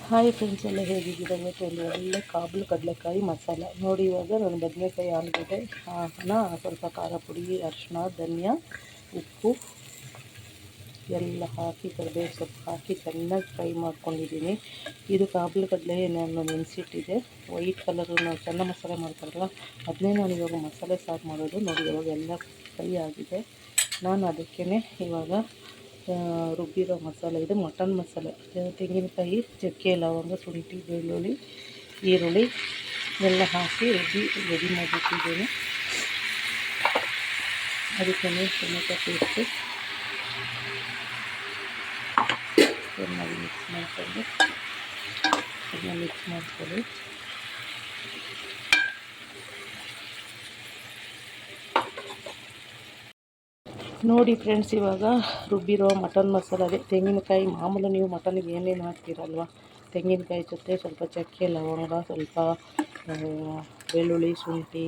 Hi friends, ಎಲ್ಲ ಹೇಗಿದ್ದೀರಾ? ಇವತ್ತು ಒಂದು ಒಳ್ಳೆ ಕಾಬೂಲ್ ಕಡಲೆಕಾಯಿ ಮಸಾಲ ನೋಡಿ. ಇವಾಗ ನಾನು ಬದನೆಕಾಯಿ ಆಲೂಗಡ್ಡೆ ಸ್ವಲ್ಪ ಖಾರ ಪುಡಿ, ಅರಿಶಿನ, ಧನಿಯಾ, ಉಪ್ಪು ಎಲ್ಲ ಹಾಕಿ ಕರಿಬೇವು ಸೊಪ್ಪು ಹಾಕಿ ಚೆನ್ನಾಗಿ ಫ್ರೈ ಮಾಡ್ಕೊಂಡಿದ್ದೀನಿ. ಇದು ಕಾಬೂಲ್ ಕಡಲೆ ನಾನು ನೆನೆಸಿಟ್ಟಿದ್ದೆ. ವೈಟ್ ಕಲರು ನಾವು ಚೆನ್ನ ಮಸಾಲೆ ಮಾಡ್ತಾರಲ್ಲ, ಅದನ್ನೇ ನಾನು ಇವಾಗ ಮಸಾಲೆ ಸಾರು ಮಾಡೋದು ನೋಡಿ. ಇವಾಗ ಎಲ್ಲ ಫ್ರೈ ಆಗಿದೆ. ನಾನು ಅದಕ್ಕೇ ಇವಾಗ ರುಬ್ಬಿರೋ ಮಸಾಲೆ, ಇದು ಮಟನ್ ಮಸಾಲೆ, ತೆಂಗಿನಕಾಯಿ, ಚಕ್ಕೆ, ಲವಂಗ, ಶುಂಠಿ, ಬೆಳ್ಳುಳ್ಳಿ, ಈರುಳ್ಳಿ ಎಲ್ಲ ಹಾಕಿ ರುಬ್ಬಿ ರೆಡಿ ಮಾಡಿಟ್ಟಿದ್ದೇನೆ. ಅದಕ್ಕೆ ಟೊಮೆಟೊ ಪೇಸ್ಟು ಚೆನ್ನಾಗಿ ಮಿಕ್ಸ್ ಮಾಡ್ಕೊಳ್ಳಿ. ನೋಡಿ ಫ್ರೆಂಡ್ಸ್, ಇವಾಗ ರುಬ್ಬಿರೋ ಮಟನ್ ಮಸಾಲ, ಅದೇ ತೆಂಗಿನಕಾಯಿ ಮಾಮೂಲು ನೀವು ಮಟನ್ಗೆ ಏನೇನು ಹಾಕ್ತೀರಲ್ವ, ತೆಂಗಿನಕಾಯಿ ಜೊತೆ ಸ್ವಲ್ಪ ಚಕ್ಕೆ, ಲವಂಗ, ಸ್ವಲ್ಪ ಬೆಳ್ಳುಳ್ಳಿ, ಶುಂಠಿ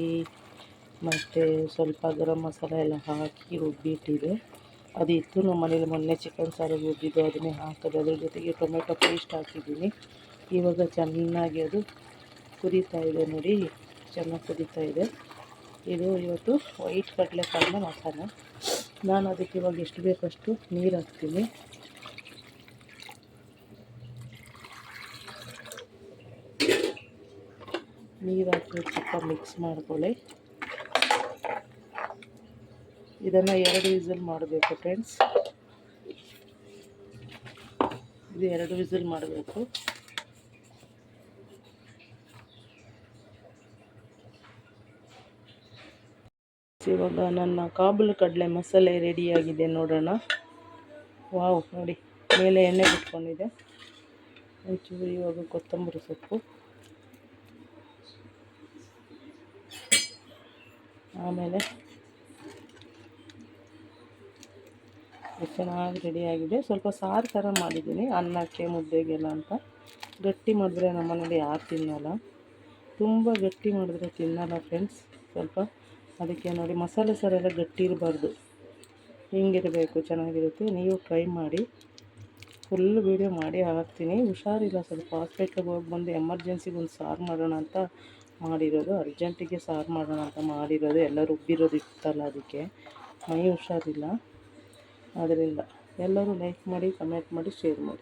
ಮತ್ತು ಸ್ವಲ್ಪ ಗರಂ ಮಸಾಲ ಎಲ್ಲ ಹಾಕಿ ರುಬ್ಬಿಟ್ಟಿದೆ. ಅದಿತ್ತು ನಮ್ಮ ಮನೇಲಿ ಮೊನ್ನೆ ಚಿಕನ್ ಸಾರು ರುಬ್ಬಿದ್ದು, ಅದನ್ನೇ ಹಾಕೋದು. ಅದ್ರ ಜೊತೆಗೆ ಟೊಮೆಟೊ ಪೇಸ್ಟ್ ಹಾಕಿದ್ದೀನಿ. ಇವಾಗ ಚೆನ್ನಾಗಿ ಅದು ಕುದೀತಾ ಇದೆ ನೋಡಿ, ಚೆನ್ನಾಗಿ ಕುದೀತಾ ಇದೆ. ಇದು ಇವತ್ತು ವೈಟ್ ಕಡಲೆಕಾಯಿನ ಮಸಾಲ. ನಾನು ಅದಕ್ಕೆ ಇವಾಗ ಎಷ್ಟು ಬೇಕಷ್ಟು ನೀರು ಹಾಕ್ತೀನಿ. ನೀರು ಹಾಕಿ ಸ್ವಲ್ಪ ಮಿಕ್ಸ್ ಮಾಡ್ಕೊಳ್ಳಿ. ಇದನ್ನು 2 ವಿಸಿಲ್ ಮಾಡಬೇಕು ಫ್ರೆಂಡ್ಸ್. ಇದು 2 ವಿಸಿಲ್ ಮಾಡಬೇಕು. ಇವಾಗ ನನ್ನ ಕಾಬೂಲ್ ಕಡಲೆ ಮಸಾಲೆ ರೆಡಿಯಾಗಿದೆ ನೋಡೋಣ. ವಾವ್, ನೋಡಿ ಮೇಲೆ ಎಣ್ಣೆ ಬಿಟ್ಕೊಂಡಿದೆ. ಒಂಚೂರು ಇವಾಗ ಕೊತ್ತಂಬರಿ ಸೊಪ್ಪು, ಆಮೇಲೆ ಚೆನ್ನಾಗಿ ರೆಡಿಯಾಗಿದೆ. ಸ್ವಲ್ಪ ಸಾರು ಥರ ಮಾಡಿದ್ದೀನಿ, ಅನ್ನಕ್ಕೆ ಮುದ್ದೆಗೆಲ್ಲ ಅಂತ. ಗಟ್ಟಿ ಮಾಡಿದ್ರೆ ನಮ್ಮ ಮನೇಲಿ ಯಾರು ತಿನ್ನಲ್ಲ, ತುಂಬ ಗಟ್ಟಿ ಮಾಡಿದ್ರೆ ತಿನ್ನಲ್ಲ ಫ್ರೆಂಡ್ಸ್. ಸ್ವಲ್ಪ ಅದಕ್ಕೆ ನೋಡಿ, ಮಸಾಲೆ ಸಾರೆಲ್ಲ ಗಟ್ಟಿ ಇರಬಾರ್ದು, ಹಿಂಗಿರಬೇಕು, ಚೆನ್ನಾಗಿರುತ್ತೆ. ನೀವು ಟ್ರೈ ಮಾಡಿ. ಫುಲ್ ವೀಡಿಯೋ ಮಾಡಿ ಹಾಕ್ತೀನಿ. ಹುಷಾರಿಲ್ಲ, ಸ್ವಲ್ಪ ಹಾಸ್ಪಿಟ್ಲಿಗೆ ಹೋಗಿ ಬಂದು ಎಮರ್ಜೆನ್ಸಿಗೆ ಒಂದು ಸಾರು ಮಾಡೋಣ ಅಂತ ಮಾಡಿರೋದು, ಅರ್ಜೆಂಟಿಗೆ ಸಾರು ಮಾಡೋಣ ಅಂತ ಮಾಡಿರೋದು. ಎಲ್ಲ ರುಬ್ಬಿರೋದು ಇತ್ತಲ್ಲ, ಅದಕ್ಕೆ ಮೈ ಹುಷಾರಿಲ್ಲ. ಆದ್ದರಿಂದ ಎಲ್ಲರೂ ಲೈಕ್ ಮಾಡಿ, ಕಮೆಂಟ್ ಮಾಡಿ, ಶೇರ್ ಮಾಡಿ.